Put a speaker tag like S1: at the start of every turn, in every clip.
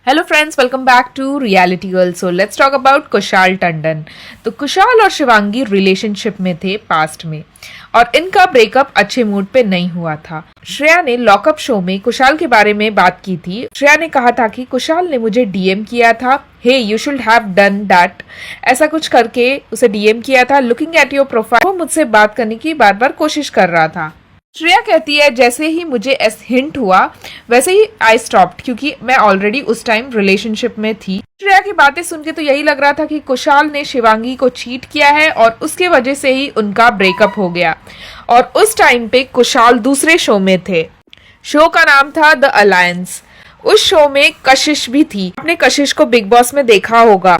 S1: Hello friends, welcome back to reality girl. So let's talk about Kushal Tandon. तो कुशाल और Shivangi relationship में थे पास्ट में और इनका ब्रेकअप अच्छे मूड पे नहीं हुआ था। श्रेया ने लॉकअप शो में कुशाल के बारे में बात की थी। श्रेया ने कहा था कि कुशाल ने मुझे डीएम किया था, hey you should have done that, ऐसा कुछ करके उसे डीएम किया था। लुकिंग एट योर प्रोफाइल, वो मुझसे बात करने की बार बार कोशिश कर रहा था। श्रेया कहती है जैसे ही मुझे हिंट हुआ वैसे ही आई स्टॉप्ड, क्योंकि मैं ऑलरेडी उस टाइम रिलेशनशिप में थी। श्रेया की बातें सुन के तो यही लग रहा था कि कुशाल ने शिवांगी को चीट किया है और उसके वजह से ही उनका ब्रेकअप हो गया। और उस टाइम पे कुशाल दूसरे शो में थे। शो का नाम था द अलायंस। उस शो में कशिश भी थी। आपने कशिश को बिग बॉस में देखा होगा।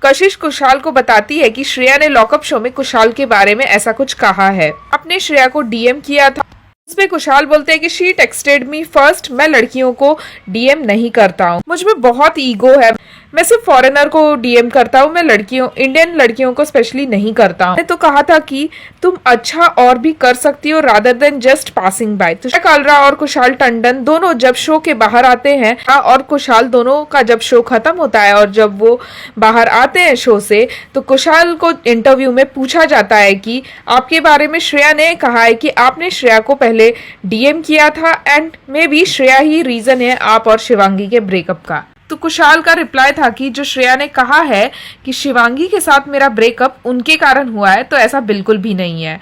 S1: कशिश कुशाल को बताती है कि श्रेया ने लॉकअप शो में कुशाल के बारे में ऐसा कुछ कहा है। आपने श्रेया को डीएम किया था। उस पे कुशाल बोलते हैं कि शी टेक्सटेड मी फर्स्ट, मैं लड़कियों को डीएम नहीं करता हूँ, मुझ में बहुत ईगो है, मैं सिर्फ फॉरेनर को डीएम करता हूँ, मैं इंडियन लड़कियों को स्पेशली नहीं करता हूँ। तो कहा था कि तुम अच्छा और भी कर सकती हो rather than just passing by. तो कालरा और कुशाल टंडन दोनों जब शो के बाहर आते हैं और कुशाल दोनों का जब शो खत्म होता है और जब वो बाहर आते हैं शो से, तो कुशाल को इंटरव्यू में पूछा जाता है कि आपके बारे में श्रेया ने कहा है कि आपने श्रेया को पहले डीएम किया था एंड मे बी श्रेया ही रीजन है आप और शिवांगी के ब्रेकअप का। तो कुशाल का रिप्लाई था कि जो श्रेया ने कहा है कि शिवांगी के साथ मेरा ब्रेकअप उनके कारण हुआ है, तो ऐसा बिल्कुल भी नहीं है।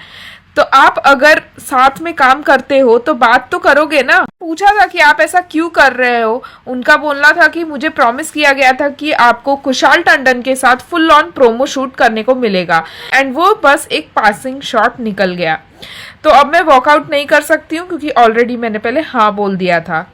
S1: तो आप अगर साथ में काम करते हो तो बात तो करोगे ना। पूछा था कि आप ऐसा क्यों कर रहे हो। उनका बोलना था कि मुझे प्रॉमिस किया गया था कि आपको कुशाल टंडन के साथ फुल ऑन प्रोमो शूट करने को मिलेगा एंड वो बस एक पासिंग शॉट निकल गया। तो अब मैं वॉकआउट नहीं कर सकती हूँ क्योंकि ऑलरेडी मैंने पहले हाँ बोल दिया था।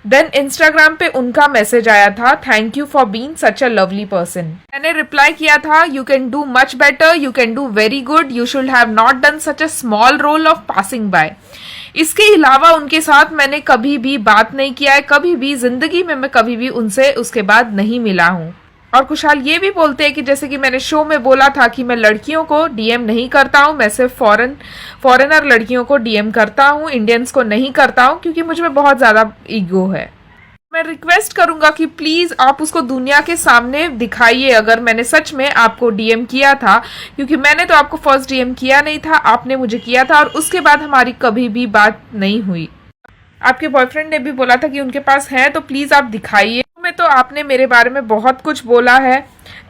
S1: देन इंस्टाग्राम पे उनका मैसेज आया था, thank you for being such a lovely person. मैंने रिप्लाई किया था, you can do much better, you can do very good, you should have not done such a small role of passing by. इसके अलावा उनके साथ मैंने कभी भी बात नहीं किया है, कभी भी जिंदगी में मैं कभी भी उनसे उसके बाद नहीं मिला हूँ। और कुशाल ये भी बोलते हैं कि जैसे कि मैंने शो में बोला था कि मैं लड़कियों को डीएम नहीं करता हूँ, मैं सिर्फ फॉरेनर लड़कियों को डीएम करता हूँ, इंडियंस को नहीं करता हूँ क्योंकि मुझ में बहुत ज़्यादा ईगो है। मैं रिक्वेस्ट करूंगा कि प्लीज़ आप उसको दुनिया के सामने दिखाइए अगर मैंने सच में आपको डीएम किया था, क्योंकि मैंने तो आपको फर्स्ट डीएम किया नहीं था, आपने मुझे किया था और उसके बाद हमारी कभी भी बात नहीं हुई। आपके बॉयफ्रेंड ने भी बोला था कि उनके पास है, तो प्लीज़ आप दिखाइए। में तो आपने मेरे बारे में बहुत कुछ बोला है।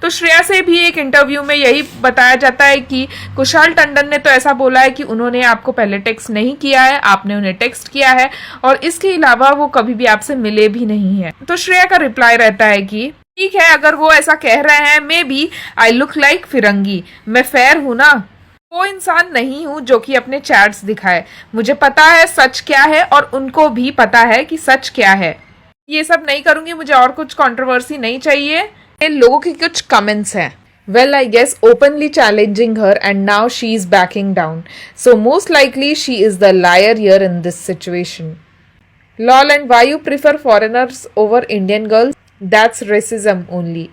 S1: तो श्रेया से भी एक इंटरव्यू में यही बताया जाता है कि कुशाल टंडन ने तो ऐसा बोला है कि उन्होंने आपको पहले टेक्स्ट नहीं किया है, आपने उन्हें टेक्स्ट किया है और इसके अलावा वो कभी भी आपसे मिले भी नहीं है। तो श्रेया का रिप्लाई रहता है कि ठीक है, अगर वो ऐसा कह रहे हैं, maybe I look like फिरंगी, मैं फेयर हूं ना, वो इंसान नहीं हूं जो कि अपने चैट्स दिखाए। मुझे पता है सच क्या है और उनको भी पता है कि सच क्या है। ये सब नहीं करूंगी, मुझे और कुछ कंट्रोवर्सी नहीं चाहिए। लोगों के कुछ कमेंट्स हैं, well I guess openly challenging her and now she is backing down, so most likely she is the liar here in this situation. Lol, and why you prefer foreigners over Indian girls? That's racism only.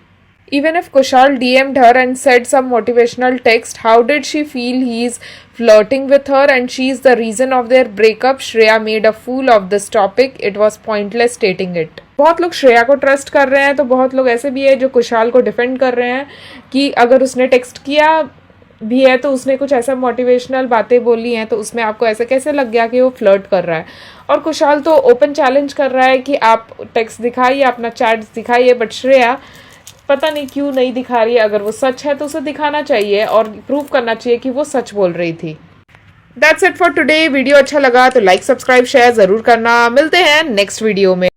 S1: Even if Kushal DM'd her and said some motivational text, how did she feel he's flirting with her and she's the reason of their breakup? Shreya made a fool of this topic. It was pointless stating it. बहुत लोग श्रेया को trust कर रहे हैं, तो बहुत लोग ऐसे भी है जो कुशाल को डिफेंड कर रहे हैं कि अगर उसने टेक्स्ट किया भी है तो उसने कुछ ऐसा मोटिवेशनल बातें बोली हैं, तो उसमें आपको ऐसा कैसे लग गया कि वो फ्लर्ट कर रहा है। और कुशाल तो ओपन चैलेंज कर रहा है कि आप टेक्स्ट दिखाइए, अपना चैट दिखाइए, बट श्रेया पता नहीं क्यों नहीं दिखा रही है। अगर वो सच है तो उसे दिखाना चाहिए और प्रूव करना चाहिए कि वो सच बोल रही थी। That's it for today. Video अच्छा लगा तो लाइक, सब्सक्राइब, शेयर जरूर करना। मिलते हैं नेक्स्ट वीडियो में।